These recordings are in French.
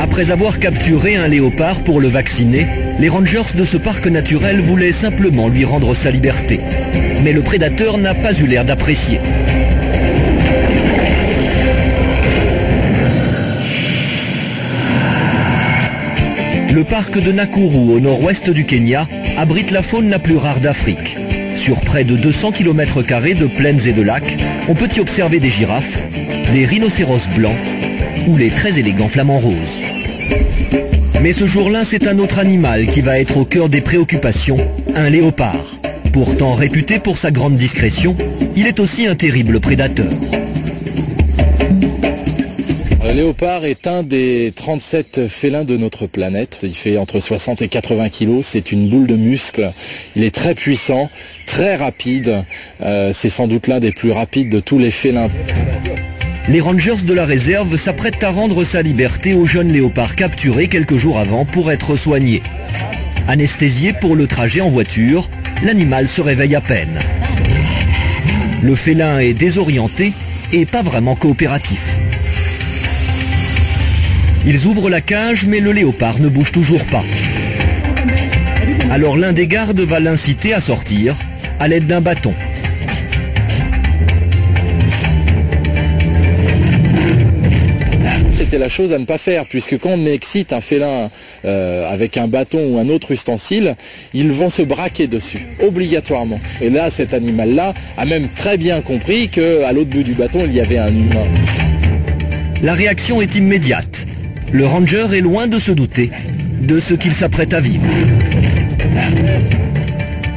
Après avoir capturé un léopard pour le vacciner, les rangers de ce parc naturel voulaient simplement lui rendre sa liberté. Mais le prédateur n'a pas eu l'air d'apprécier. Le parc de Nakuru, au nord-ouest du Kenya, abrite la faune la plus rare d'Afrique. Sur près de 200 km² de plaines et de lacs, on peut y observer des girafes, des rhinocéros blancs ou les très élégants flamants roses. Mais ce jour-là, c'est un autre animal qui va être au cœur des préoccupations, un léopard. Pourtant réputé pour sa grande discrétion, il est aussi un terrible prédateur. Le léopard est un des 37 félins de notre planète. Il fait entre 60 et 80 kilos, c'est une boule de muscles. Il est très puissant, très rapide. C'est sans doute l'un des plus rapides de tous les félins. Les rangers de la réserve s'apprêtent à rendre sa liberté au jeune léopard capturé quelques jours avant pour être soigné. Anesthésié pour le trajet en voiture, l'animal se réveille à peine. Le félin est désorienté et pas vraiment coopératif. Ils ouvrent la cage, mais le léopard ne bouge toujours pas. Alors l'un des gardes va l'inciter à sortir à l'aide d'un bâton. C'était la chose à ne pas faire, puisque quand on excite un félin avec un bâton ou un autre ustensile, ils vont se braquer dessus, obligatoirement. Et là, cet animal-là a même très bien compris qu'à l'autre bout du bâton, il y avait un humain. La réaction est immédiate. Le ranger est loin de se douter de ce qu'il s'apprête à vivre.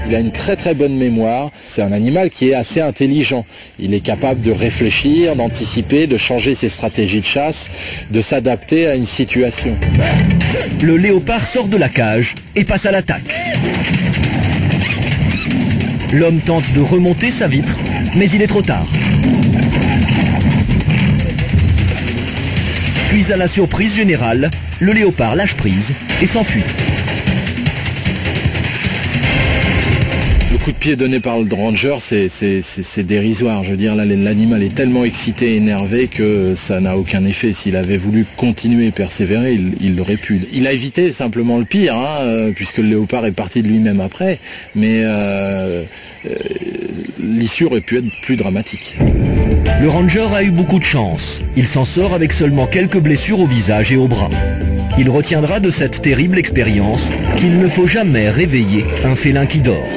Il a une très très bonne mémoire. C'est un animal qui est assez intelligent. Il est capable de réfléchir, d'anticiper, de changer ses stratégies de chasse, de s'adapter à une situation. Le léopard sort de la cage et passe à l'attaque. L'homme tente de remonter sa vitre, mais il est trop tard. Puis à la surprise générale, le léopard lâche prise et s'enfuit. Le coup de pied donné par le ranger, c'est dérisoire. Je veux dire, là, l'animal est tellement excité, énervé que ça n'a aucun effet. S'il avait voulu continuer et persévérer, il l'aurait pu. Il a évité simplement le pire, puisque le léopard est parti de lui-même après. Mais l'issue aurait pu être plus dramatique. Le ranger a eu beaucoup de chance. Il s'en sort avec seulement quelques blessures au visage et au bras. Il retiendra de cette terrible expérience qu'il ne faut jamais réveiller un félin qui dort.